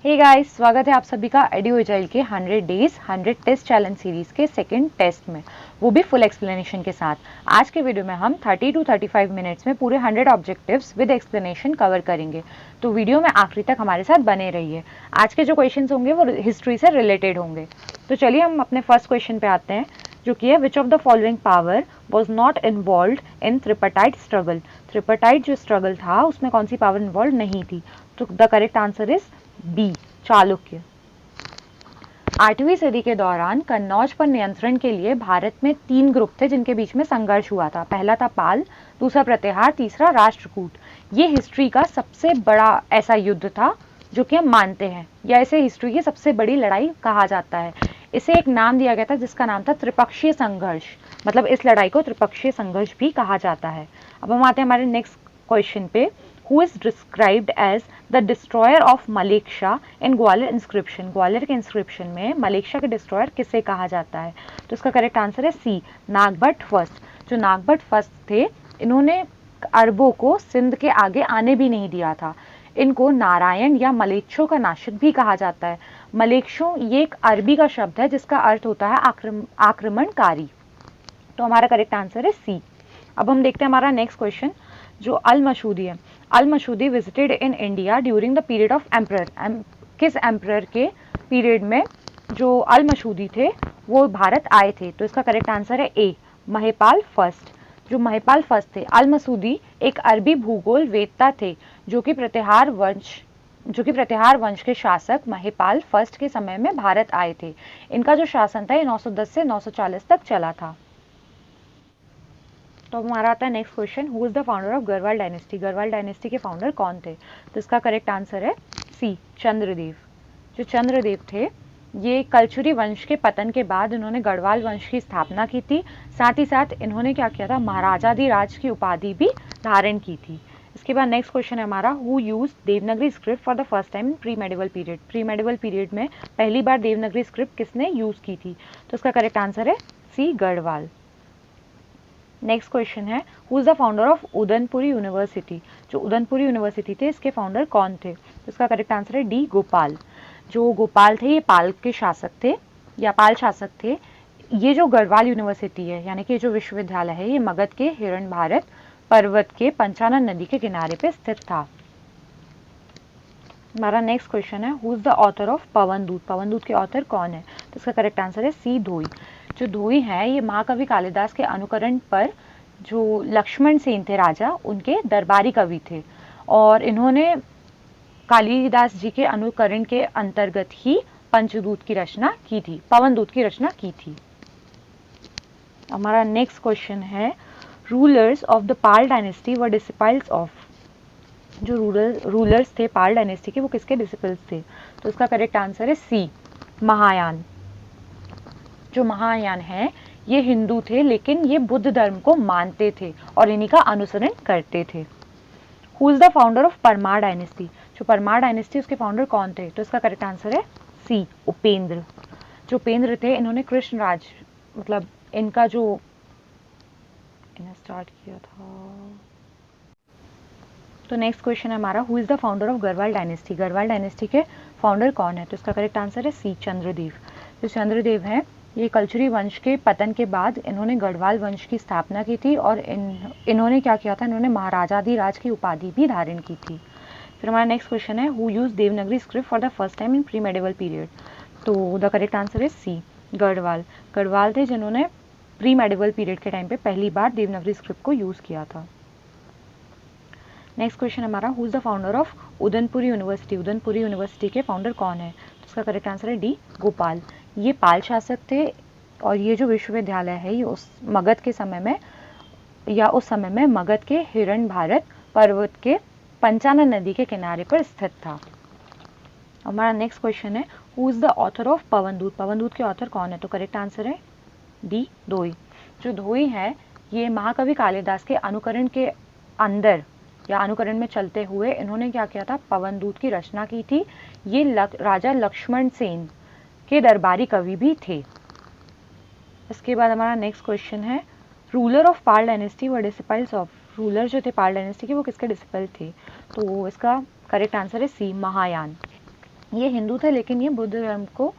Hey guys, स्वागत है आप सभी का एडू एजाइल के 100 डेज 100 टेस्ट चैलेंज सीरीज के सेकंड टेस्ट में, वो भी फुल एक्सप्लेनेशन के साथ। आज के वीडियो में हम 30 to 35 मिनट्स में पूरे 100 ऑब्जेक्टिव्स विद एक्सप्लेनेशन कवर करेंगे। तो वीडियो में आखिरी तक हमारे साथ बने रहिए। आज के जो क्वेश्चंस होंगे वो हिस्ट्री से रिलेटेड होंगे। तो चलिए हम अपने फर्स्ट क्वेश्चन पे आते हैं, जो कि है which of the following power was not involve in tripartite struggle. Tripartite जो स्ट्रगल था उसमें कौन सी पावर इन्वॉल्व नहीं थी? तो the correct answer is B, Chalukya. 8वीं सदी के दौरान कन्नौज पर नियंत्रण के लिए भारत में 3 ग्रुप थे जिनके बीच में संघर्ष हुआ था। पहला था पाल, दूसरा प्रतिहार, तीसरा राष्ट्रकूट। ये हिस्ट्री का सबसे बड़ा ऐसा युद्ध था जो कि हम मानते हैं, या इसे हिस्ट्री की सबसे बड़ी लड़ाई कहा जाता है। इसे एक नाम दिया गया था जिसका नाम था त्रिपक्षीय संघर्ष, मतलब इस लड़ाई को त्रिपक्षीय संघर्ष भी कहा जाता है। अब हम आते हैं हमारे नेक्स्ट क्वेश्चन पे, who is described as the destroyer of Maleksha in Gwalior inscription. Gwalior के इंस्क्रिप्शन में मलेक्शा के डिस्ट्रॉयर किसे कहा जाता है? तो इसका करेक्ट आंसर है सी, नागभट्ट फर्स्ट। जो नागभट्ट फर्स्ट थे, इन्होंने अरबों को सिंध के आगे आने भी नहीं दिया था। इनको नारायण या मलेच्छों का नाशक भी कहा जाता है। मलेच्छों ये एक अरबी का शब्द है जिसका अर्थ होता है आक्रमणकारी। तो हमारा करेक्ट आंसर है सी। अब हम देखते हैं हमारा नेक्स्ट क्वेश्चन, जो अल मसूदी है। Al Masudi visited in India during the period of emperor. किस एम्परर के पीरियड में जो अल मसूदी थे वो भारत आए थे? तो इसका करेक्ट आंसर है ए, महिपाल फर्स्ट। जो महिपाल फर्स्ट थे, अल मसूदी एक अरबी भूगोल वेत्ता थे जो कि प्रतिहार वंश के शासक महिपाल फर्स्ट के समय में भारत आए थे। इनका जो शासन था ये 910 से 940 तक चला था। तो हमारा आता है next question, who is the founder of Garhwal dynasty. Garhwal dynasty के फाउंडर कौन थे? तो इसका करेक्ट आंसर है सी, चंद्रदेव। जो चंद्रदेव थे ये कलचुरी वंश के पतन के बाद इन्होंने गढ़वाल वंश की स्थापना की थी। साथ ही साथ इन्होंने क्या किया था, महाराजाधिराज की उपाधि भी धारण की थी। इसके बाद नेक्स्ट क्वेश्चन है हमारा, who use Devanagari script for the first time in pre medieval period. Pre medieval period में पहली बार देवनागरी स्क्रिप्ट किसने यूज की थी? तो इसका करेक्ट आंसर है सी, गढ़वाल। नेक्स्ट क्वेश्चन है, who is the founder of Udanpuri university. जो उदनपुरी यूनिवर्सिटी थे इसके फाउंडर कौन थे? तो इसका करेक्ट आंसर है डी, गोपाल। जो गोपाल थे ये पाल के शासक थे या पाल शासक थे। ये जो गढ़वाल यूनिवर्सिटी है यानी कि जो विश्वविद्यालय है ये मगध के हिरण भारत पर्वत के पंचानन नदी के किनारे पे स्थित था। हमारा नेक्स्ट क्वेश्चन है, who is the author of Pavandoot. Pavandoot के ऑथर कौन है? तो इसका करेक्ट आंसर है सी, धोई। जो धोई है ये महाकवि कालिदास के अनुकरण पर जो लक्ष्मण सेन थे राजा, उनके दरबारी कवि थे और इन्होंने कालिदास जी के अनुकरण के अंतर्गत ही पंचदूत की रचना की थी, पवनदूत की रचना की थी। हमारा नेक्स्ट क्वेश्चन है, rulers of the Pal dynasty were disciples of. जो रूलर्स थे पाल डायनेस्टी के वो किसके डिसिपल्स थे? तो इसका करेक्ट आंसर है सी, महायान। जो महायान है ये हिंदू थे लेकिन ये बुद्ध धर्म को मानते थे और इन्हीं का अनुसरण करते थे। Who is the founder of Parmar dynasty. जो परमार डायनेस्टी उसके फाउंडर कौन थे? तो इसका करेक्ट आंसर है सी, उपेंद्र। जो उपेंद्र थे इन्होंने कृष्ण राज, मतलब इनका जो इन्हें स्टार्ट किया था। तो नेक्स्ट क्वेश्चन है हमारा, who is the founder of Garhwal dynasty. Garhwal dynasty के फाउंडर कौन है? तो इसका करेक्ट आंसर है सी, चंद्रदेव। जो चंद्रदेव हैं ये कलचुरी वंश के पतन के बाद इन्होंने गढ़वाल वंश की स्थापना की थी और इन्होंने क्या किया था, इन्होंने महाराजाधिराज की उपाधि भी धारण की थी। फिर हमारा नेक्स्ट क्वेश्चन है, who use Devanagari script for the first time in pre medieval period. तो the correct answer is C, Garhwal. Garhwal थे जिन्होंने प्री मेडिवल पीरियड के टाइम पे पहली बार देवनागरी स्क्रिप्ट को यूज किया था। नेक्स्ट क्वेश्चन हमारा, who is the founder of Udanpuri university. Udanpuri university के फाउंडर कौन है? तो इसका करेक्ट आंसर है डी, गोपाल। ये पाल शासक थे और ये जो विश्वविद्यालय है ये उस मगध के समय में या उस समय में मगध के हिरण भारत पर्वत के पंचानन नदी के किनारे पर स्थित था। हमारा नेक्स्ट क्वेश्चन है, who is the author of Pavandoot. Pavandoot के ऑथर कौन है? तो करेक्ट आंसर है डी, धोई। जो धोई है ये महाकवि कालिदास के अनुकरण के अंदर या अनुकरण में चलते हुए इन्होंने क्या किया था, पवनदूत की रचना की थी। ये राजा लक्ष्मण सेन के दरबारी कवि भी थे। इसके बाद हमारा नेक्स्ट क्वेश्चन है, ruler of Pal dynasty were disciples of. Ruler जो थे पाल डायनेस्टी के वो किसके डिसिपल थे? तो इसका करेक्ट आंसर है सी, महायान। ये हिंदू थे लेकिन ये बुद्ध धर्म को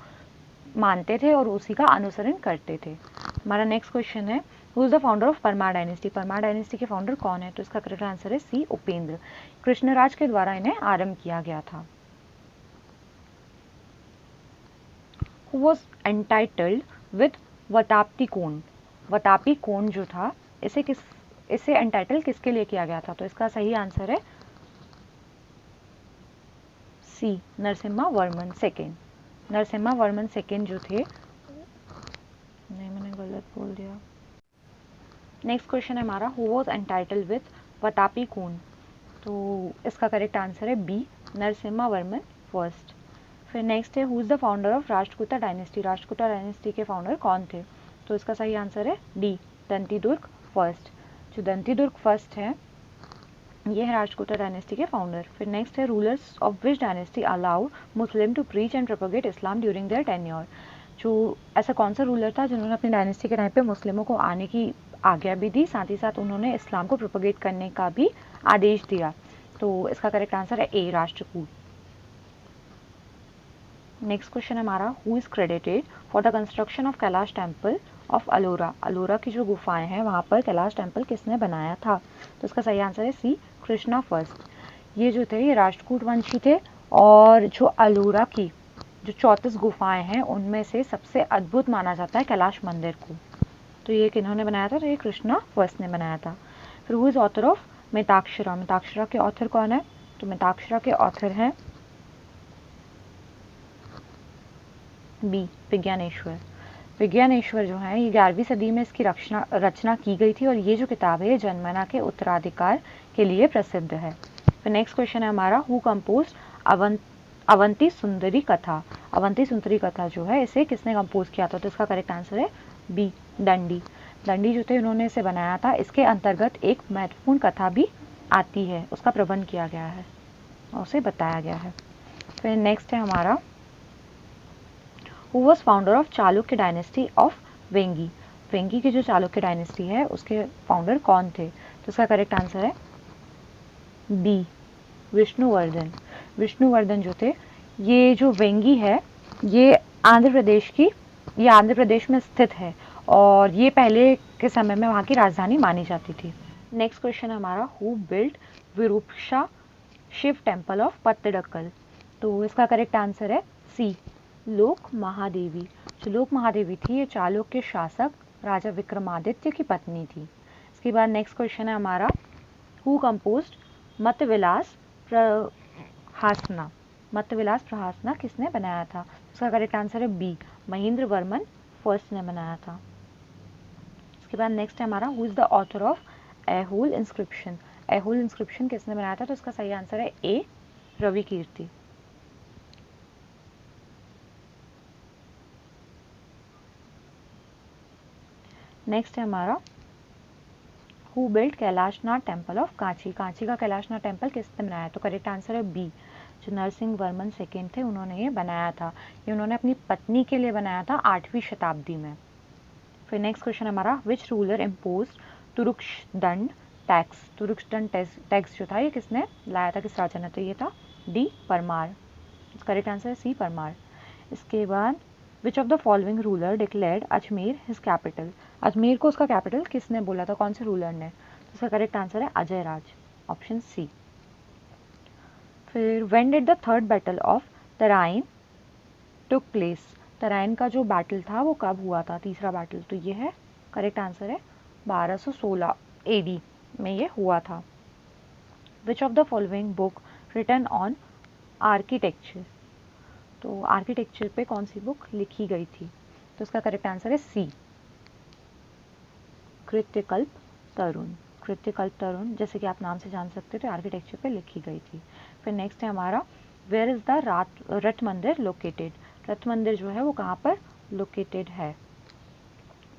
मानते थे और उसी का अनुसरण करते थे। हमारा नेक्स्ट क्वेश्चन है, who is the founder of Parmar dynasty? Parmar dynasty के फाउंडर कौन है? तो इसका करेक्ट आंसर है सी, उपेंद्र। कृष्णराज के द्वारा इन्हें आरंभ किया गया था। हु वॉज एंटाइटल्ड विद वतापती कोण? वतापी कोण जो था, इसे एंटाइटल किसके लिए किया गया था? तो इसका सही आंसर है सी, नरसिम्हा वर्मन सेकेंड। नरसिम्हा वर्मन सेकेंड जो थे, नहीं मैंने गलत बोल दिया। नेक्स्ट क्वेश्चन है हमारा, who was entitled with Vatapi कोण? तो इसका करेक्ट आंसर है बी, नरसिम्हा वर्मन फर्स्ट। फिर नेक्स्ट है, who is the founder of Rashtrakuta dynasty? Rashtrakuta dynasty के फाउंडर कौन थे? तो इसका सही आंसर है डी, दंतीदुर्ग फर्स्ट। जो दंतीदुर्ग फर्स्ट है, ये है राष्ट्रकूटा डायनेस्टी के फाउंडर। फिर नेक्स्ट है, rulers of which dynasty allowed Muslim to preach and propagate Islam during their tenure? जो ऐसा कौन सा रूलर था जिन्होंने अपनी डायनेस्टी के टाइम पे मुस्लिमों को आने की आज्ञा भी दी, साथ ही साथ उन्होंने इस्लाम को प्रोपगेट करने का भी आदेश दिया? तो इसका करेक्ट आंसर है ए, राष्ट्रकूट। नेक्स्ट क्वेश्चन हमारा, who is credited for the construction of Kailash temple of Ellora? Ellora की जो गुफाएं हैं वहाँ पर कैलाश टेम्पल किसने बनाया था? तो इसका सही आंसर है सी, कृष्णा फर्स्ट। ये जो थे ये राष्ट्रकूट वंशी थे, और जो अलोरा की जो 34 गुफाएं हैं उनमें से सबसे अद्भुत माना जाता है कैलाश मंदिर को। तो ये किन्होंने बनाया था? तो ये कृष्णा फर्स्ट ने बनाया था। फिर who is author of Mitakshara? Mitakshara के ऑथर कौन है? तो मिताक्षरा के ऑथर हैं बी, विज्ञानेश्वर। विज्ञानेश्वर जो है ये 11वीं सदी में इसकी रचना की गई थी, और ये जो किताब है ये जनमना के उत्तराधिकार के लिए प्रसिद्ध है। फिर नेक्स्ट क्वेश्चन है हमारा, हु कंपोज अवंती सुंदरी कथा? अवंती सुंदरी कथा जो है इसे किसने कंपोज किया था? तो इसका करेक्ट आंसर है बी, दंडी। दंडी जो थे उन्होंने इसे बनाया था। इसके अंतर्गत एक महत्वपूर्ण कथा भी आती है, उसका प्रबंध किया गया है और उसे बताया गया है। फिर नेक्स्ट है हमारा, who was founder of Chalukya dynasty of Vengi? Vengi की जो चालुक्य डायनेस्टी है उसके फाउंडर कौन थे? तो इसका करेक्ट आंसर है डी, विष्णुवर्धन। विष्णुवर्धन जो थे, ये जो वेंगी है ये आंध्र प्रदेश में स्थित है, और ये पहले के समय में वहाँ की राजधानी मानी जाती थी। नेक्स्ट क्वेश्चन हमारा, who built Virupaksha Shiva temple of Pattadakal? तो इसका करेक्ट आंसर है सी, लोक महादेवी। जो लोक महादेवी थी ये चालुक्य शासक राजा विक्रमादित्य की पत्नी थी। इसके बाद नेक्स्ट क्वेश्चन है हमारा, हु कंपोज्ड मतविलास प्रहासना? मतविलास प्रहासना किसने बनाया था? इसका करेक्ट आंसर है बी, महेंद्र वर्मन फर्स्ट ने बनाया था। इसके बाद नेक्स्ट है हमारा, who is the author of Aihole inscription? Aihole inscription किसने बनाया था? तो इसका सही आंसर है ए, रवि कीर्ति। नेक्स्ट है हमारा, who built Kailashnath temple of Kanchi? Kanchi का कैलाशनाथ टेम्पल किसने बनाया? तो करेक्ट आंसर है बी, जो नरसिंह वर्मन सेकेंड थे उन्होंने ये बनाया था। ये उन्होंने अपनी पत्नी के लिए बनाया था 8वीं शताब्दी में। फिर नेक्स्ट क्वेश्चन हमारा, which ruler impose Turushkadanda tax? Turushkadanda tax जो था ये किसने लाया था, किस राजा ने? तो ये था डी, परमार। करेक्ट आंसर है सी, परमार। इसके बाद, विच of the following ruler declared Ajmer his capital? Ajmer को उसका कैपिटल किसने बोला था, कौन से रूलर ने? तो इसका करेक्ट आंसर है अजय राज, ऑप्शन सी। फिर when did the third battle of Tarain took place? Tarain का जो बैटल था वो कब हुआ था, तीसरा बैटल? तो ये है करेक्ट आंसर है 1216 AD में ये हुआ था। Which of the following book written on architecture? तो आर्किटेक्चर पे कौन सी बुक लिखी गई थी? तो इसका करेक्ट आंसर है सी, कृत्यकल्प तरुण। कृत्यकल्प तरुण जैसे कि आप नाम से जान सकते थे आर्किटेक्चर पे लिखी गई थी। फिर नेक्स्ट है हमारा, वेयर इज द रथ मंदिर लोकेटेड? रथ मंदिर जो है वो कहाँ पर लोकेटेड है?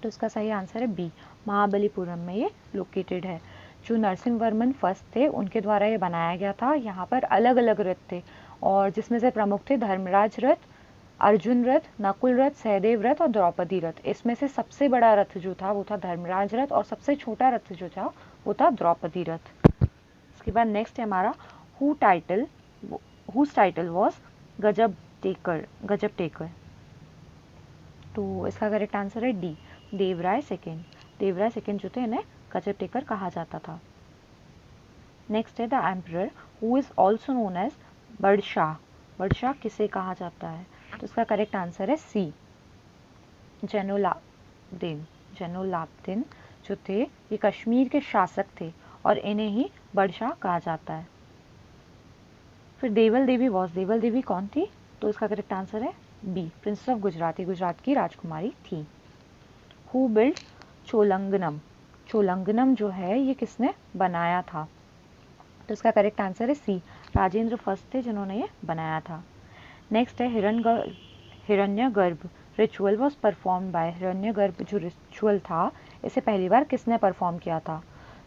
तो इसका सही आंसर है बी, महाबलीपुरम में ये लोकेटेड है। जो नरसिंह वर्मन फर्स्ट थे उनके द्वारा ये बनाया गया था। यहाँ पर अलग अलग रथ थे, और जिसमें से प्रमुख थे धर्मराज रथ, अर्जुन रथ, नकुल रथ, सहदेव रथ और द्रौपदी रथ। इसमें से सबसे बड़ा रथ जो था वो था धर्मराज रथ, और सबसे छोटा रथ जो था वो था द्रौपदी रथ। इसके बाद नेक्स्ट है हमारा, हुज टाइटल वॉज गजब टेकर। तो इसका करेक्ट आंसर है D, Devaraya second. Devaraya second जो थे इन्हें गजब टेकर कहा जाता था। नेक्स्ट है the emperor who is also known as Badshah. Badshah किसे कहा जाता है? तो इसका करेक्ट आंसर है सी, जैनुलाब्दीन। जैनुलाब्दीन जो थे ये कश्मीर के शासक थे और इन्हें ही बडशाह कहा जाता है। फिर देवल देवी कौन थी? तो इसका करेक्ट आंसर है B, princess of Gujarat. Gujarat की राजकुमारी थी। Who build चोलंगनम। चोलंगनम जो है ये किसने बनाया था? तो इसका करेक्ट आंसर है सी, राजेंद्र फर्स्ट थे जिन्होंने ये बनाया था। नेक्स्ट है हिरण्यगर्भ रिचुअल वॉज परफॉर्म बाय। हिरण्यगर्भ जो रिचुअल था इसे पहली बार किसने परफॉर्म किया था?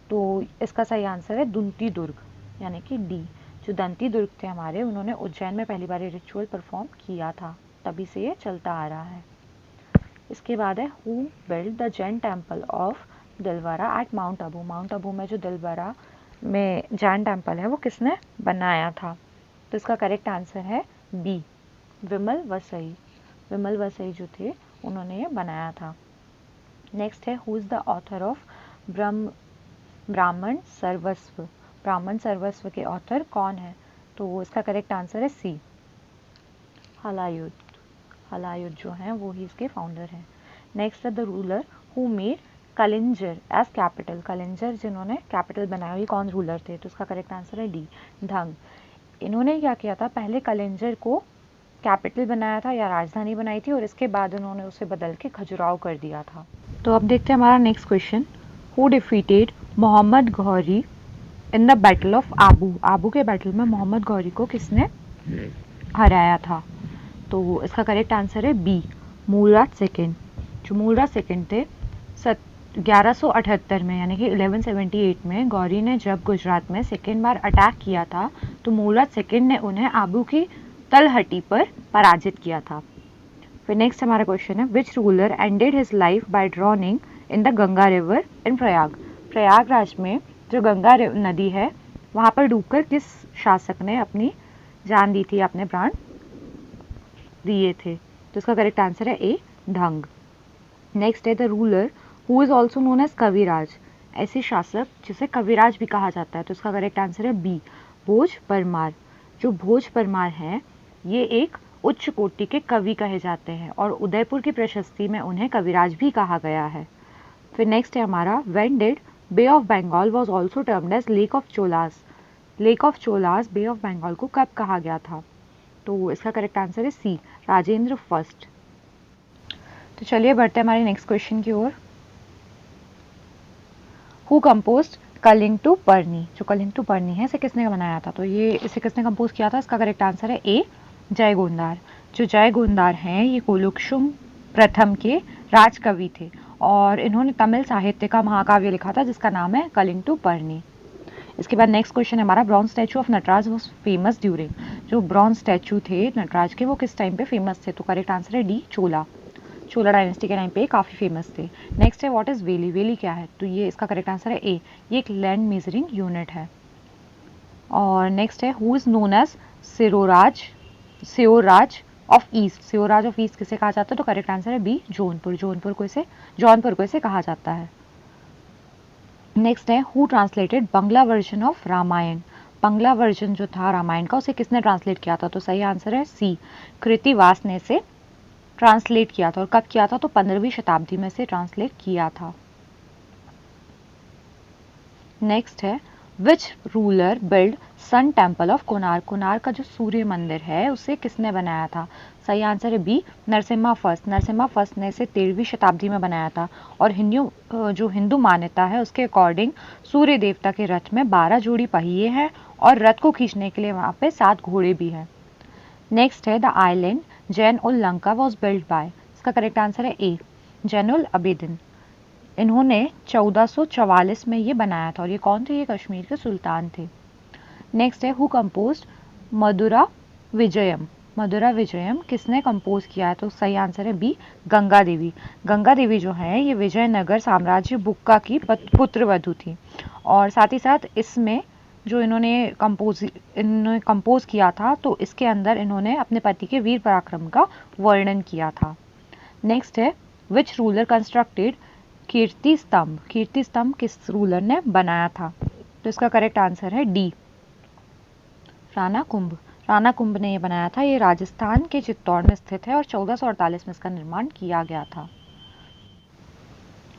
तो इसका सही आंसर है दुंती दुर्ग, यानी कि डी। जो दंती दुर्ग थे हमारे, उन्होंने उज्जैन में पहली बार ये रिचुअल परफॉर्म किया था, तभी से ये चलता आ रहा है। इसके बाद है who build the Jain temple of Dilwara at mount Abu. Mount Abu में जो दिलवारा में जैन टेम्पल है वो किसने बनाया था? तो इसका करेक्ट आंसर है बी, विमल वसई। विमल वसई जो थे उन्होंने ये बनाया था। नेक्स्ट है who is the author of ब्राह्मण सर्वस्व। ब्राह्मण सर्वस्व के ऑथर कौन है? तो इसका करेक्ट आंसर है सी, हलायुद्ध। हलायुद्ध जो हैं वो ही इसके फाउंडर हैं। नेक्स्ट है the ruler who made Kalinjar as capital. Kalinjar जिन्होंने कैपिटल बनाया, ये कौन रूलर थे? तो इसका करेक्ट आंसर है डी, ढंग। इन्होंने क्या किया था, पहले कलिंजर को कैपिटल बनाया था या राजधानी बनाई थी और इसके बाद उन्होंने उसे बदल के खजुराहो कर दिया था। तो अब देखते हैं हमारा next question. Who defeated Mohammad Ghori in the battle of Abu. Abu के बैटल में मोहम्मद गौरी को किसने हराया था? तो इसका करेक्ट आंसर है बी, मूलराज सेकेंड। जो मूलराज सेकेंड थे 1178 में, यानी कि 1178 में गौरी ने जब गुजरात में सेकेंड बार अटैक किया था तो मूलराज सेकेंड ने उन्हें आबू की तलहटी पर पराजित किया था। फिर नेक्स्ट हमारा क्वेश्चन है which ruler ended his life by drowning in the Ganga river in Prayag. Prayagraj में जो गंगा नदी है वहाँ पर डूबकर किस शासक ने अपनी जान दी थी, अपने प्राण दिए थे? तो इसका करेक्ट आंसर है ए, ढंग। नेक्स्ट है the ruler who is also known as Kaviraj. ऐसे शासक जिसे कविराज भी कहा जाता है, तो इसका करेक्ट आंसर है बी, भोज परमार। जो भोज परमार हैं ये एक उच्च कोटि के कवि कहे जाते हैं और उदयपुर की प्रशस्ति में उन्हें कविराज भी कहा गया है। फिर नेक्स्ट है हमारा when did Bay of Bengal was also termed as lake of Cholas. Lake of Cholas Bay of Bengal को कब कहा गया था? तो इसका करेक्ट आंसर है सी, राजेंद्र फर्स्ट। तो चलिए बढ़ते हैं हमारे नेक्स्ट क्वेश्चन की ओर। Who composed कलिंग-टू-पर्णी। जो कलिंग-टू-पर्णी है इसे किसने बनाया था? तो ये इसे किसने कंपोज किया था? इसका करेक्ट आंसर है ए, जय गोंदार। जो जय गोंदार हैं ये कोलुक्षुम प्रथम के राजकवि थे और इन्होंने तमिल साहित्य का महाकाव्य लिखा था जिसका नाम है कलिंग-टू-पर्णी। इसके बाद नेक्स्ट क्वेश्चन है हमारा bronze statue of Nataraj was famous during. जो ब्रॉन्ज स्टैचू थे नटराज के वो किस टाइम पे फेमस थे? तो करेक्ट आंसर है डी, चोला डायनेस्टी के टाइम पे काफ़ी फेमस थे। नेक्स्ट है व्हाट इज़ वेली। वेली क्या है? तो ये इसका करेक्ट आंसर है ए, ये एक लैंड मेजरिंग यूनिट है। और नेक्स्ट है who is known as Shiraz of east. Shiraz of east किसे कहा जाता है? तो करेक्ट आंसर है बी, जौनपुर को इसे कहा जाता है। नेक्स्ट है who translated Bangla version of Ramayan. Bangla version जो था रामायण का उसे किसने ट्रांसलेट किया था? तो सही आंसर है सी, कृतिवास ने इसे ट्रांसलेट किया था। और कब किया था? तो 15वीं शताब्दी में से ट्रांसलेट किया था। नेक्स्ट है which ruler build sun temple of Konark. Konark का जो सूर्य मंदिर है उसे किसने बनाया था? सही आंसर है B, Narasimha first. Narasimha first ने इसे 13वीं शताब्दी में बनाया था और जो हिंदू मान्यता है उसके अकॉर्डिंग सूर्य देवता के रथ में 12 जोड़ी पहिए हैं और रथ को खींचने के लिए वहाँ पे 7 घोड़े भी हैं। नेक्स्ट है the island Zain ul Lanka was build by. इसका करेक्ट आंसर है ए, जैनुल अबेदिन। इन्होंने 1444 में ये बनाया था और ये कौन थे? ये कश्मीर के सुल्तान थे। नेक्स्ट है हु कंपोज्ड मधुरा विजयम। मधुरा विजयम किसने कंपोज किया है? तो सही आंसर है बी, गंगा देवी। गंगा देवी जो है ये विजयनगर साम्राज्य बुक्का की पुत्रवधु थी और साथ ही साथ इसमें जो इन्होंने कंपोज किया था, तो इसके अंदर इन्होंने अपने पति के वीर पराक्रम का वर्णन किया था। नेक्स्ट है, विच रूलर कंस्ट्रक्टेड कीर्ति स्तंभ। कीर्ति स्तंभ किस रूलर ने बनाया था? तो इसका करेक्ट आंसर है डी, राणा कुंभ। राणा कुंभ ने ये बनाया था। ये राजस्थान के चित्तौड़ में स्थित है और 1448 में इसका निर्माण किया गया था।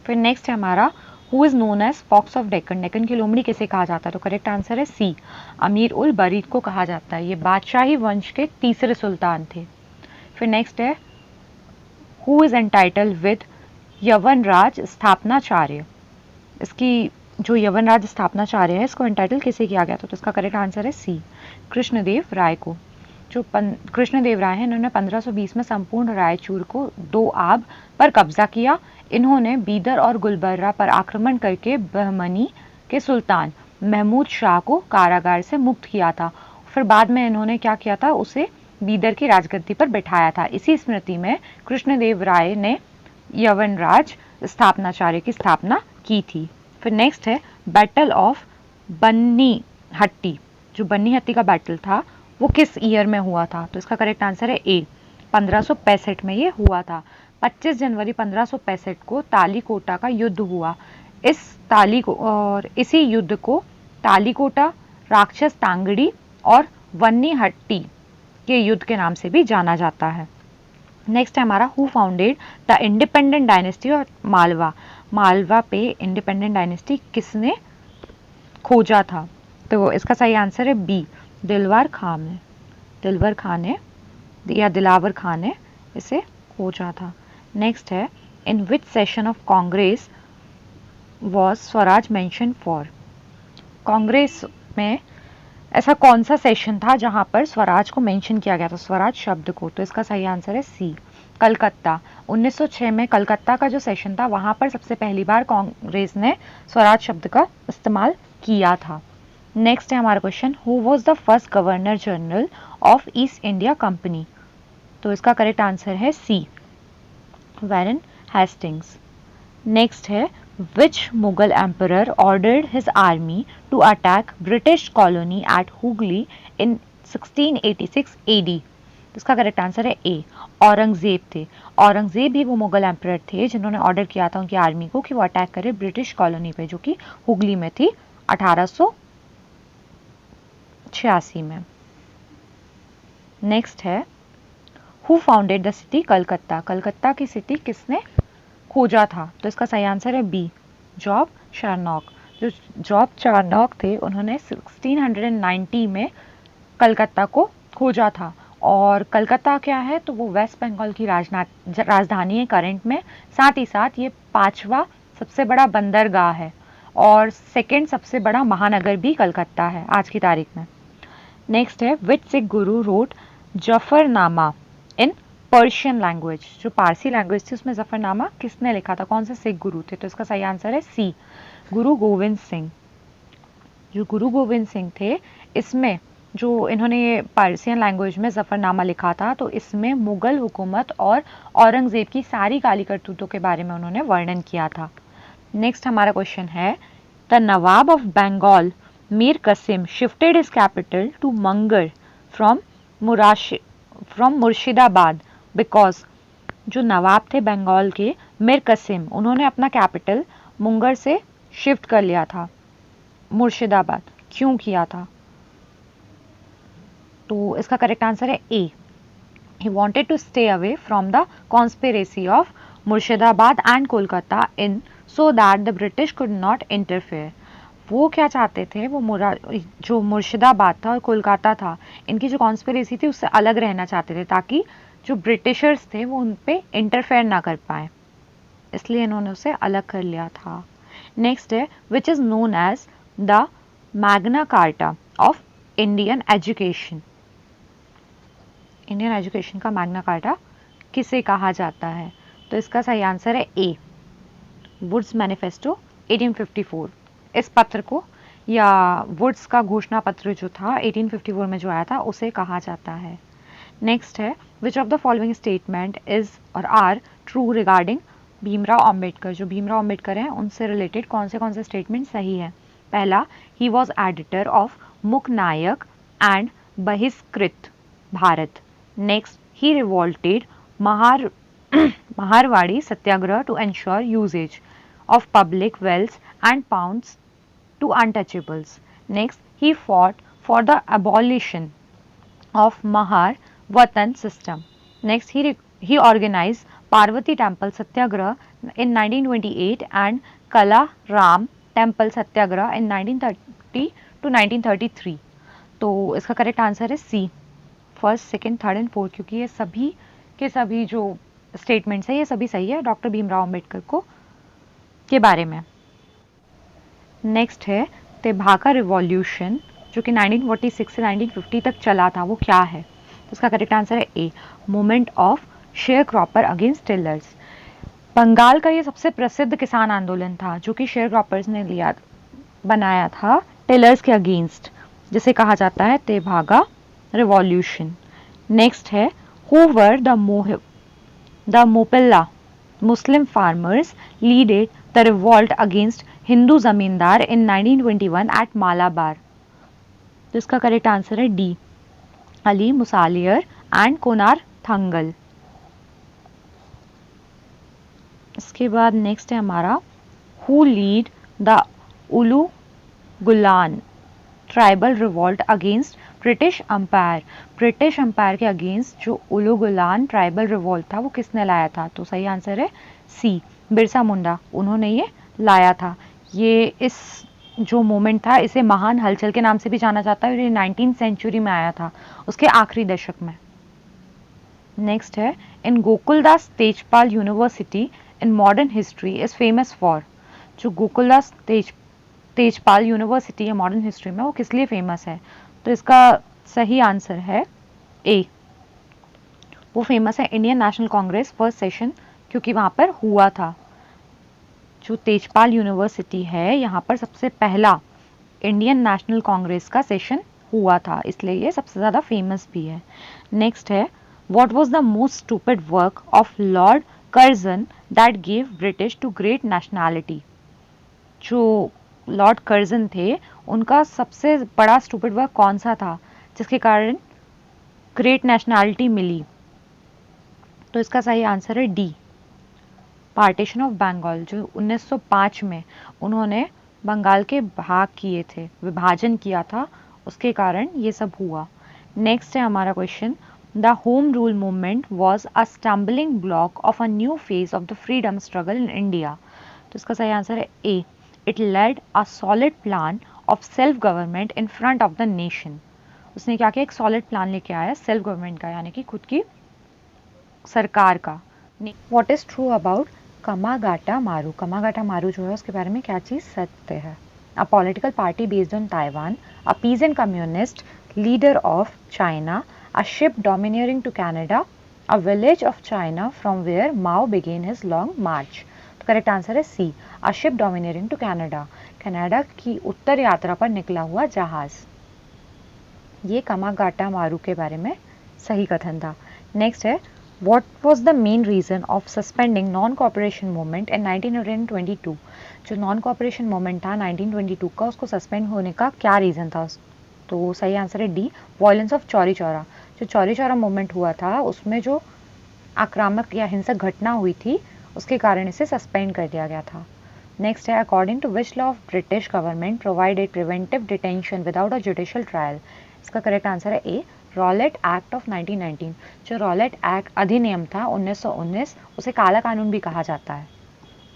फिर नेक्स्ट है हमारा, who is known as fox of Deccan. Deccan की लोमड़ी किसे कहा जाता है? तो करेक्ट आंसर है सी, अमीर उल बरीद को कहा जाता है। ये बादशाही वंश के तीसरे सुल्तान थे। फिर नेक्स्ट है, हु इज एंटाइटल विद यवनराज स्थापनाचार्य। इसकी जो यवनराज स्थापनाचार्य है, इसको एंटाइटल किसे किया गया था? तो इसका करेक्ट आंसर है सी, कृष्णदेव राय को। जो कृष्णदेव राय हैं, इन्होंने 1520 में संपूर्ण रायचूर को दोआब पर कब्जा किया। इन्होंने बीदर और गुलबर्रा पर आक्रमण करके बहमनी के सुल्तान महमूद शाह को कारागार से मुक्त किया था। फिर बाद में इन्होंने क्या किया था? उसे बीदर की राजगद्दी पर बैठाया था। इसी स्मृति में कृष्णदेव राय ने यवनराज स्थापनाचार्य की स्थापना की थी। फिर नेक्स्ट है, बैटल ऑफ बन्नी हट्टी। जो बन्नी हट्टी का बैटल था वो किस ईयर में हुआ था? तो इसका करेक्ट आंसर है ए, 1565 में ये हुआ था। 25 जनवरी 1565 को तालीकोटा का युद्ध हुआ। इसी युद्ध को तालीकोटा, राक्षस तांगड़ी और वन्नी हट्टी के युद्ध के नाम से भी जाना जाता है। नेक्स्ट है हमारा, who founded the independent dynasty of Malwa. Malwa पे इंडिपेंडेंट डायनेस्टी किसने खोजा था? तो इसका सही आंसर है बी, दिलवार खान ने। दिलवर खान ने या दिलावर खान ने इसे खोजा था। नेक्स्ट है, in which session of Congress was Swaraj mention for. Congress में ऐसा कौन सा सेशन था जहां पर स्वराज को मेंशन किया गया था, स्वराज शब्द को? तो इसका सही आंसर है सी, कलकत्ता। 1906 में कलकत्ता का जो सेशन था, वहां पर सबसे पहली बार कांग्रेस ने स्वराज शब्द का इस्तेमाल किया था। नेक्स्ट है हमारा question, who was the first governor general of east India company. तो इसका करेक्ट आंसर है सी, वैरन हेस्टिंग्स। नेक्स्ट है, which Mughal emperor ordered his army to attack British colony at Hooghly in 1686 AD? इसका correct answer है ए, औरंगजेब थे। औरंगजेब ही वो Mughal emperor थे जिन्होंने ऑर्डर किया था उनकी आर्मी को कि वो अटैक करे ब्रिटिश कॉलोनी पे, जो कि हुगली में थी 1886 में। नेक्स्ट है, who founded the city Calcutta. Calcutta की सिटी किसने खोजा था? तो इसका सही आंसर है बी, जॉब चारनॉक। जो जॉब चारनॉक थे, उन्होंने 1690 में कलकत्ता को खोजा था। और कलकत्ता क्या है? तो वो वेस्ट बंगाल की राजधानी है करंट में। साथ ही साथ ये 5वां सबसे बड़ा बंदरगाह है और सेकंड सबसे बड़ा महानगर भी कलकत्ता है आज की तारीख में। नेक्स्ट है, which Sikh guru wrote Zafarnama in Persian language. जो पारसी लैंग्वेज थी उसमें जफरनामा किसने लिखा था? कौन से सिख गुरु थे? तो इसका सही आंसर है सी, गुरु गोविंद सिंह। जो गुरु गोविंद सिंह थे, इसमें जो इन्होंने पारसियन लैंग्वेज में जफरनामा लिखा था, तो इसमें मुगल हुकूमत और औरंगजेब की सारी काली करतूतों के बारे में उन्होंने वर्णन किया था। नेक्स्ट हमारा क्वेश्चन है, the nawab of Bengal Mir Kasim shifted his capital to Munger from Murshidabad because. जो नवाब थे बंगाल के मीर कसिम, उन्होंने अपना कैपिटल मुंगर से शिफ्ट कर लिया था मुर्शिदाबाद। क्यों किया था? तो इसका करेक्ट आंसर है ए, he wanted to stay away from the conspiracy of Murshidabad and Kolkata in so that the British could not interfere। वो क्या चाहते थे? वो जो मुर्शिदाबाद था और कोलकाता था, इनकी जो कॉन्स्पिरेसी थी उससे अलग रहना चाहते थे, ताकि जो ब्रिटिशर्स थे वो उन पे इंटरफेयर ना कर पाए, इसलिए इन्होंने उसे अलग कर लिया था। नेक्स्ट है, which is known as the Magna Carta of Indian education. Indian education का मैग्ना कार्टा किसे कहा जाता है? तो इसका सही आंसर है ए, वुड्स मैनिफेस्टो 1854। इस पत्र को या वुड्स का घोषणा पत्र जो था 1854 में जो आया था, उसे कहा जाता है। नेक्स्ट है, which of the following statement is or are true regarding Bhimrao Ambedkar. जो भीमराव अंबेडकर हैं उनसे रिलेटेड कौन से स्टेटमेंट सही है? पहला, he was editor of Mooknayak and Bahishkrit Bharat. Next, he revolted Maharwadi Satyagraha to ensure usages of public wealth and pounds to untouchables. Next, he fought for the abolition of Mahar Vatan system. Next, he organized Parvati Temple Satyagraha in 1928 and Kala Ram Temple Satyagraha in 1930 to 1933. तो इसका correct answer है C, first, second, third and fourth, क्योंकि ये सभी के सभी जो statements है ये सभी सही है डॉक्टर भीमराव अम्बेडकर को के बारे में. नेक्स्ट है तेभागा रिवॉल्यूशन जो कि 1946 से 1950 तक चला था, वो क्या है? तो इसका करेक्ट आंसर है A, movement of share cropper against tillers. Bengal का ये सबसे प्रसिद्ध किसान आंदोलन था जो कि शेयर क्रॉपर्स ने बनाया था टिलर्स के अगेंस्ट, जिसे कहा जाता है तेभागा रिवॉल्यूशन. नेक्स्ट है who were the Mopilla Muslim farmers led the revolt against Hindu zamindar in 1921 at Malabar. तो इसका करेक्ट आंसर है डी, अली मुसालियर एंड कोनार थंगल. इसके बाद नेक्स्ट है हमारा who lead the Ulgulan tribal revolt against British empire. British empire के against जो Ulgulan tribal revolt था वो किसने लाया था? तो सही आंसर है सी, बिरसा मुंडा, उन्होंने ये लाया था. ये इस जो मूवमेंट था इसे महान हलचल के नाम से भी जाना जाता है और ये 19th सेंचुरी में आया था, उसके आखिरी दशक में. नेक्स्ट है in Gokuldas Tejpal university in modern history is famous for. जो गोकुलदास तेजपाल यूनिवर्सिटी है मॉडर्न हिस्ट्री में वो किस लिए फेमस है? तो इसका सही आंसर है ए, वो फेमस है Indian national Congress first session, क्योंकि वहां पर हुआ था. जो तेजपाल यूनिवर्सिटी है यहाँ पर सबसे पहला इंडियन नेशनल कांग्रेस का सेशन हुआ था, इसलिए ये सबसे ज़्यादा फेमस भी है. नेक्स्ट है what was the most stupid work of Lord Curzon that give British to great nationality. जो लॉर्ड कर्जन थे उनका सबसे बड़ा स्टूपिड वर्क कौन सा था जिसके कारण ग्रेट नेशनैलिटी मिली? तो इसका सही आंसर है डी, पार्टीशन ऑफ बंगाल. जो 1905 में उन्होंने बंगाल के भाग किए थे, विभाजन किया था, उसके कारण ये सब हुआ. नेक्स्ट है हमारा question the home rule movement was a stumbling block of a new phase of the freedom struggle in India. तो इसका सही आंसर है A, it led a solid plan of self government in front of the nation. उसने क्या किया, एक solid plan लेके आया सेल्फ गवर्नमेंट का, यानी कि खुद की सरकार का. व्हाट इज ट्रू अबाउट कमागाटा मारू. कमागाटा मारू जो है उसके बारे में क्या चीज़ सत्य है? A political party based on Taiwan, a peasant communist leader of China, a ship domineering to Canada, a village of China from where Mao began his long march. तो करेक्ट आंसर है C, a ship domineering to Canada. Canada की उत्तर यात्रा पर निकला हुआ जहाज. ये कमागाटा मारू के बारे में सही कथन था. नेक्स्ट है What was the main reason of suspending non-cooperation movement in 1922? जो non-cooperation movement था 1922 का, उसको सस्पेंड होने का क्या रीज़न था? तो सही आंसर है D, violence of Chauri Chaura. जो चौरी चौरा मूवमेंट हुआ था उसमें जो आक्रामक या हिंसक घटना हुई थी उसके कारण इसे सस्पेंड कर दिया गया था. नेक्स्ट है according to which law of British government provided preventive detention without a judicial trial. इसका करेक्ट आंसर है ए, रॉलेट एक्ट ऑफ 1919. जो रॉलेट एक्ट अधिनियम था 1919, उसे काला कानून भी कहा जाता है.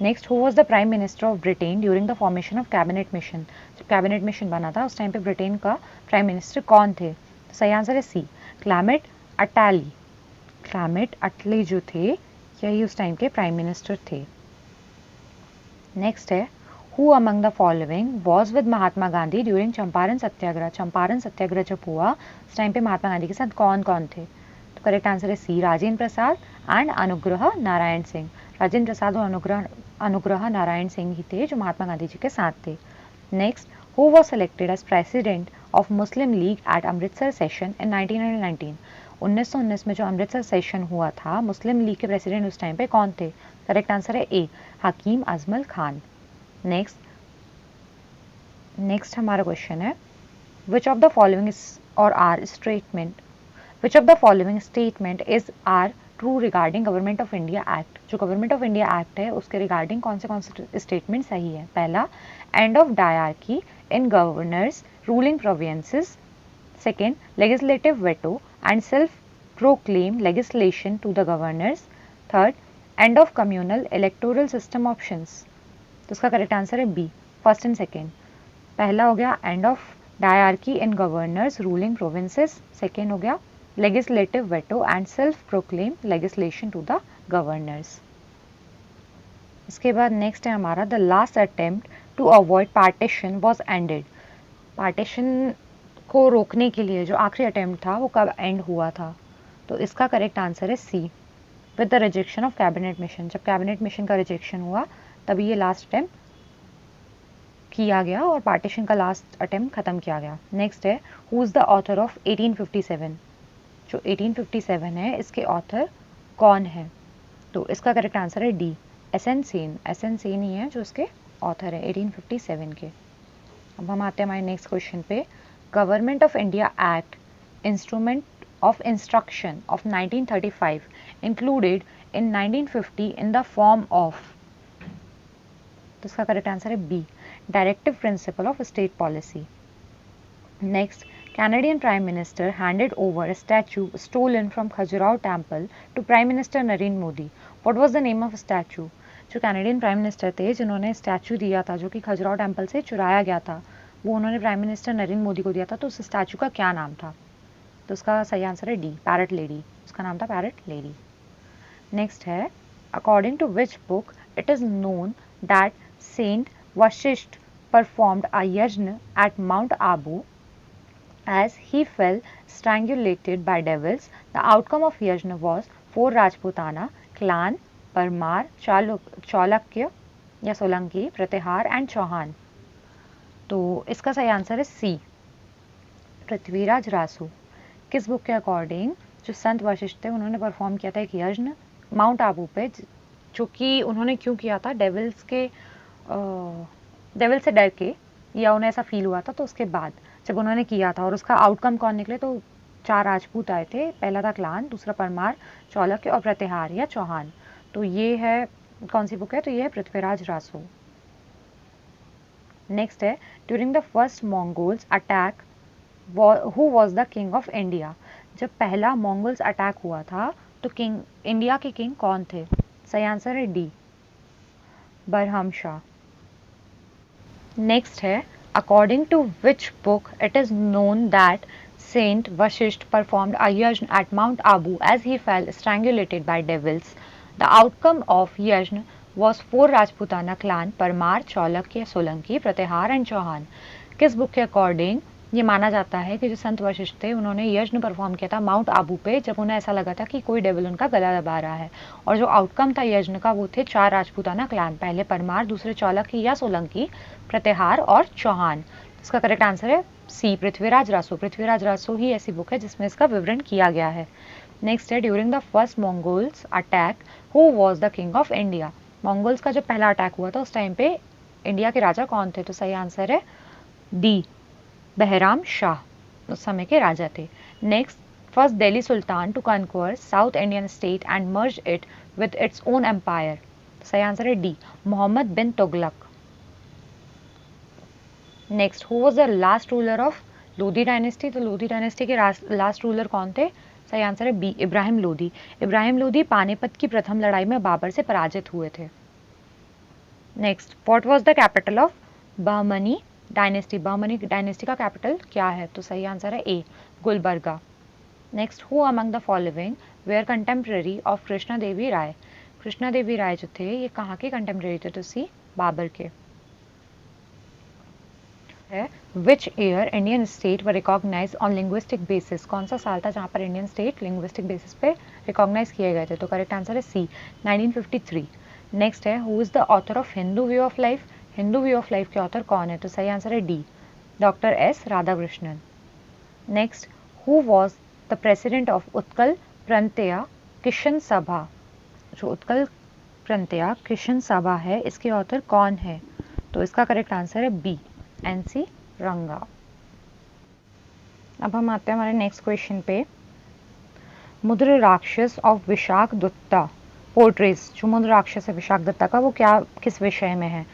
Next, who was the prime minister of Britain during the formation of cabinet mission. जब कैबिनेट मिशन बना था उस टाइम पे ब्रिटेन का प्राइम मिनिस्टर कौन थे? तो सही आंसर है सी, क्लेमेंट अटली. क्लेमेंट अटली जो थे यही उस टाइम के प्राइम मिनिस्टर थे. नेक्स्ट है who among the following was with Mahatma Gandhi during Champaran Satyagraha. Champaran Satyagraha जब हुआ उस टाइम पे महात्मा गांधी के साथ कौन कौन थे? तो करेक्ट आंसर है सी, राजेंद्र प्रसाद एंड अनुग्रह नारायण सिंह. राजेंद्र प्रसाद और अनुग्रह नारायण सिंह ही थे जो महात्मा गांधी जी के साथ थे. Next, who was selected as president of Muslim League at Amritsar session in 1919. 1919 में जो अमृतसर सेशन हुआ था, मुस्लिम लीग के प्रेसिडेंट उस टाइम पे कौन थे? करेक्ट आंसर है A, Hakim Ajmal Khan. Next, next हमारा क्वेश्चन है which of the following or are statement which of the following statement is are true regarding Government of India Act. जो गवर्नमेंट ऑफ इंडिया एक्ट है उसके regarding कौन से statement सही है। पहला, and of dyarchy in governors ruling provinces. Second, legislative veto and self proclaim legislation to the governors. Third, end of communal electoral system options। तो इसका करेक्ट आंसर है बी, फर्स्ट एंड सेकेंड। पहला हो गया end of dyarchy in governors ruling provinces, second हो गया legislative veto and self proclaim legislation to the governors. इसके बाद नेक्स्ट है हमारा the last attempt to avoid partition was ended. Partition को रोकने के लिए जो आखिरी अटेम्प्ट था वो कब एंड हुआ था। तो इसका करेक्ट आंसर है C, with the rejection of cabinet mission. जब कैबिनेट मिशन का रिजेक्शन हुआ तभी ये लास्ट अटेम्प्ट किया गया और पार्टीशन का लास्ट अटेम्प्ट खत्म किया गया। नेक्स्ट है who is the author of 1857। जो 1857 है इसके ऑथर कौन है। तो इसका करेक्ट आंसर है D, S N. Sen. S N. Sen ही है जो इसके ऑथर है 1857 के। अब हम आते हैं हमारे नेक्स्ट क्वेश्चन पे। Government of India act instrument of instruction of 1935 included in 1950 in the form of। तो इसका करेक्ट आंसर है B, directive principle of state policy. Next, Canadian prime minister handed over statue stolen from Khajuraho temple to prime minister Narendra Modi. What was the name of statue. जो Canadian prime minister थे जिन्होंने statue दिया था जो कि Khajuraho temple से चुराया गया था, वो उन्होंने प्राइम मिनिस्टर नरेंद्र मोदी को दिया था। तो उस स्टैचू का क्या नाम था। तो उसका सही आंसर है डी, पैरट लेडी। उसका नाम था पैरट लेडी। नेक्स्ट है according to which book it is known that saint Vashishtha performed a यज्ञ at mount Abu as he fell strangulated by devils। The outcome of yajna was 4 Rajputana clan, Parmar, Chalukya या Solanki, Pratihar and Chauhan. तो इसका सही answer है सी, पृथ्वीराज रासू। किस बुक के अकॉर्डिंग जो संत वशिष्ठ थे उन्होंने परफॉर्म किया था एक यज्ञ माउंट आबू पे, जो कि उन्होंने क्यों किया था, डेविल से डर के या उन्हें ऐसा फील हुआ था। तो उसके बाद जब उन्होंने किया था और उसका आउटकम कौन निकले, तो 4 राजपूत आए थे। पहला था क्लान, दूसरा परमार, चालुक्य और प्रतिहार या चौहान। तो ये है कौन सी बुक है, तो ये है पृथ्वीराज रासू। नेक्स्ट है during the first Mongols attack who was the king of India. जब पहला मंगोल्स अटैक हुआ था तो किंग इंडिया के किंग कौन थे। सही आंसर है डी, बरहम शाह। नेक्स्ट है according to which book it is known that saint Vashishtha performed a यज्ञ at mount Abu as he fell strangulated by devils। The outcome of yagya was 4 Rajputana clan, Parmar, Chalukya, Solanki, Pratihar and Chauhan. किस book के according ये माना जाता है कि जो संत वशिष्ठ थे उन्होंने यज्ञ परफॉर्म किया था माउंट आबू पे, जब उन्हें ऐसा लगा था कि कोई डेविल उनका गला दबा रहा है। और जो आउटकम था यज्ञ का वो थे 4 राजपूताना क्लान, पहले परमार, दूसरे चालुक्य या सोलंकी, प्रतिहार और चौहान। इसका करेक्ट आंसर है सी, पृथ्वीराज रासू। पृथ्वीराज रासू ही ऐसी बुक है जिसमें इसका विवरण किया गया है। नेक्स्ट है during the first Mongols attack who was the king of India. Mongols का जब पहला अटैक हुआ था उस टाइम पे इंडिया के राजा कौन थे। तो सही आंसर है डी, बहराम शाह उस समय के राजा थे। Next, first Delhi sultan to conquer south Indian state and merge it with its own empire. सही आंसर है D, Mohammad bin Tughlaq. Next, who was the last ruler of Lodhi dynasty. तो लोधी डायनेस्टी के लास्ट रूलर कौन थे। सही आंसर है बी, इब्राहिम लोधी। इब्राहिम लोधी पानीपत की प्रथम लड़ाई में बाबर से पराजित हुए थे। Next, what was the capital of Bahmani dynasty. Bahmani dynasty का कैपिटल क्या है। तो सही आंसर है A, Gulbarga. Next, who among the following were contemporary of Krishna Devi Raya. Krishna Devi Raya जो थे ये कहाँ के कंटेम्प्रेरी थे। तो सी, बाबर के। है which year Indian state were recognize on linguistic basis. कौन सा साल था जहाँ पर इंडियन स्टेट लिंग्विस्टिक बेसिस पे रिकॉग्नाइज किए गए थे। तो करेक्ट आंसर है सी, 1953। नेक्स्ट है who is the author of Hindu view of life. Hindu view of life के ऑथर कौन है। तो सही आंसर है D, doctor S Radhakrishnan. Next, who was the president of Utkal Prantiya Kishan सभा। जो उत्कल प्रंतया किशन सभा है इसके ऑथर कौन है। तो इसका करेक्ट आंसर है बी, NC रंगा। अब हम आते हैं हमारे नेक्स्ट क्वेश्चन पे। मुद्र राक्षस ऑफ विशाख दत्ता पोर्ट्रेज, जो मुद्र राक्षस है विशाख दत्ता का, वो क्या किस विषय में है?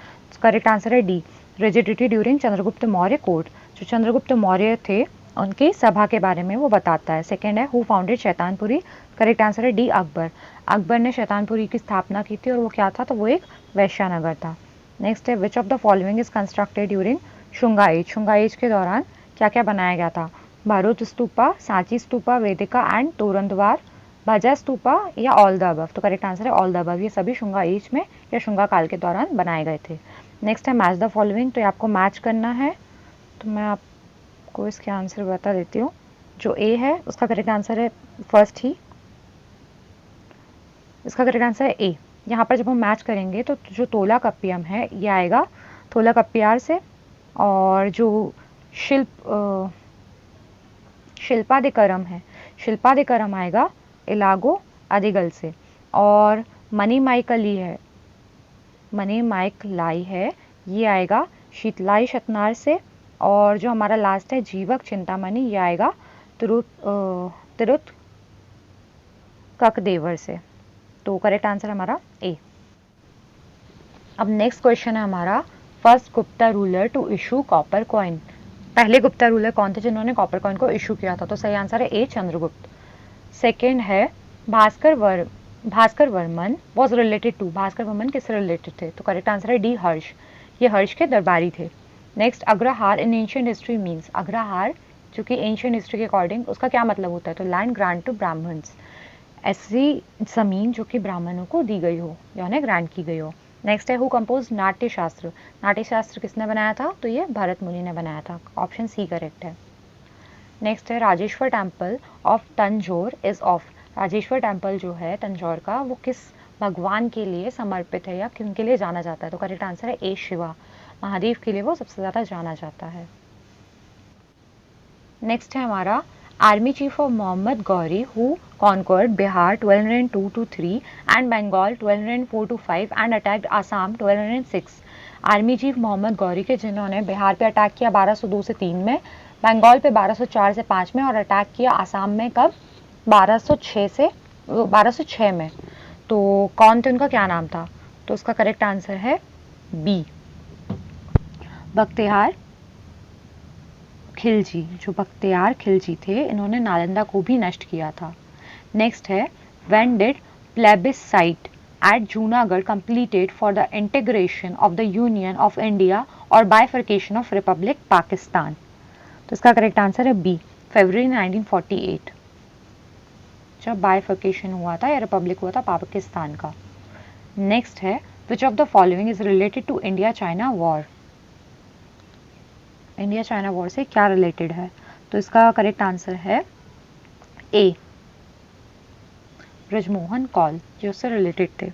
करेक्ट आंसर है D, rigidity during Chandragupta Maurya court. जो चंद्रगुप्त मौर्य थे उनकी सभा के बारे में वो बताता है। सेकेंड है हु फाउंडेड शैतानपुरी, करेक्ट आंसर है डी, अकबर। अकबर ने शैतानपुरी की स्थापना की थी और वो क्या था? तो वो एक वैश्यानगर था। नेक्स्ट है which of the following is constructed during Shunga age, Shunga age के दौरान क्या क्या बनाया गया था? भारूद स्तूपा, सांची स्तूपा, वेदिका एंड तोरंद्वार, भाजा स्तूपा या ऑल द अबव। तो करेक्ट आंसर है ऑल द अबव। ये सभी शुंगा एज में या शुंगा काल के दौरान बनाए गए थे। नेक्स्ट है मैच द फॉलोइंग, तो ये आपको मैच करना है। तो मैं आपको इसके आंसर बता देती हूँ। जो ए है उसका करेक्ट आंसर है फर्स्ट ही, इसका करेक्ट आंसर है ए। यहाँ पर जब हम मैच करेंगे तो जो तोला कप्पियम है ये आएगा तोला कप्पियार से, और जो शिल्पादिकरम है, शिल्पादिकरम आएगा इलागो अदिगल से। और मनी माइकली है, मनी माइकलाई है, ये आएगा शीतलाई शतनार से। और जो हमारा लास्ट है जीवक चिंतामणि, ये आएगा तिरुत ककदेवर से। तो करेक्ट आंसर हमारा ए। अब नेक्स्ट क्वेश्चन है हमारा first Gupta ruler to issue copper coin. पहले गुप्ता रूलर कौन थे जिन्होंने कॉपर कॉइन को इशू किया था? तो सही आंसर है ए, चंद्रगुप्त। सेकेंड है Bhaskar Varman was related to, Bhaskar Varman किससे रिलेटेड थे? तो करेक्ट आंसर है डी, हर्ष। ये हर्ष के दरबारी थे। Next Agrahara in ancient history means, Agrahara जो कि एंशिएंट हिस्ट्री के अकॉर्डिंग उसका क्या मतलब होता है? तो लैंड ग्रांट टू ब्राह्मण्स, ऐसी जमीन जो कि ब्राह्मणों को दी गई हो या उन्हें ग्रांट की गई हो। नेक्स्ट है हु कंपोज नाट्य शास्त्र, नाट्य शास्त्र किसने बनाया था? तो ये भरत मुनि ने बनाया था। ऑप्शन सी करेक्ट है। नेक्स्ट है Rajeshwar temple of Tanjore is of, Rajeshwar temple जो है तंजौर का वो किस भगवान के लिए समर्पित है या किनके लिए जाना जाता है? तो करेक्ट आंसर है ए, शिवा। महादेव के लिए वो सबसे ज़्यादा जाना जाता है। नेक्स्ट है हमारा army chief of Mohammad Ghori who conquered Bihar 1202-3 and Bengal 1204-5 and attacked Assam 1206। Army chief Mohammad Ghori के जिन्होंने बिहार पे अटैक किया 1202 से 3 में, बंगाल पे 1204 से 5 में, और अटैक किया आसाम में कब? 1206 में। तो कौन थे, उनका क्या नाम था? तो उसका करेक्ट आंसर है बी, बख्तियार खिलजी। जो बख्तियार खिलजी थे इन्होंने नालंदा को भी नष्ट किया था। नेक्स्ट है when did plebiscite at Junagadh completed for the integration of the union of India और बाइफर्केशन ऑफ रिपब्लिक पाकिस्तान? तो इसका करेक्ट आंसर है बी, फरवरी 1948, जब बाइफर्केशन हुआ था या रिपब्लिक हुआ था पाकिस्तान का। नेक्स्ट है which of the following is related to India China war, India China war से क्या रिलेटेड है? तो इसका करेक्ट आंसर है ए, ब्रजमोहन कॉल, जो उससे रिलेटेड थे।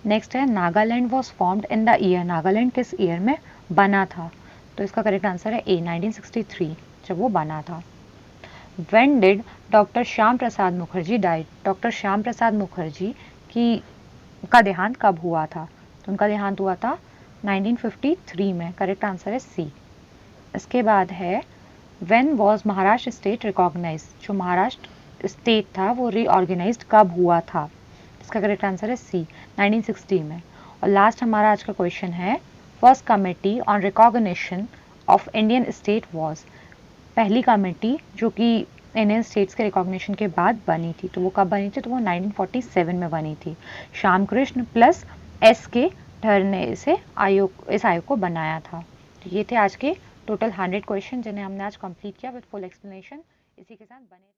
नेक्स्ट है Nagaland was formed in the year, Nagaland किस ईयर में बना था? तो इसका करेक्ट आंसर है ए, 1963, जब वो बना था। When did doctor Shyam Prasad Mukherjee died, doctor Shyam Prasad Mukherjee का देहांत कब हुआ था? तो उनका देहांत हुआ था 1953 में, करेक्ट आंसर है सी। इसके बाद है when was Maharashtra state recognise, जो महाराष्ट्र स्टेट था वो रीऑर्गेनाइज्ड कब हुआ था? इसका करेक्ट आंसर है सी, 1960 में। और लास्ट हमारा आज का क्वेश्चन है first committee on recognition of Indian state was, पहली कमेटी जो कि इंडियन स्टेट्स के रिकॉग्निशन के बाद बनी थी, तो वो कब बनी थी? तो वो 1947 में बनी थी। श्याम कृष्ण प्लस एस के धरने से इस आयोग को बनाया था। तो ये थे आज के टोटल 100 क्वेश्चन जिन्हें हमने आज कंप्लीट किया विद फुल एक्सप्लेनेशन। इसी के साथ बने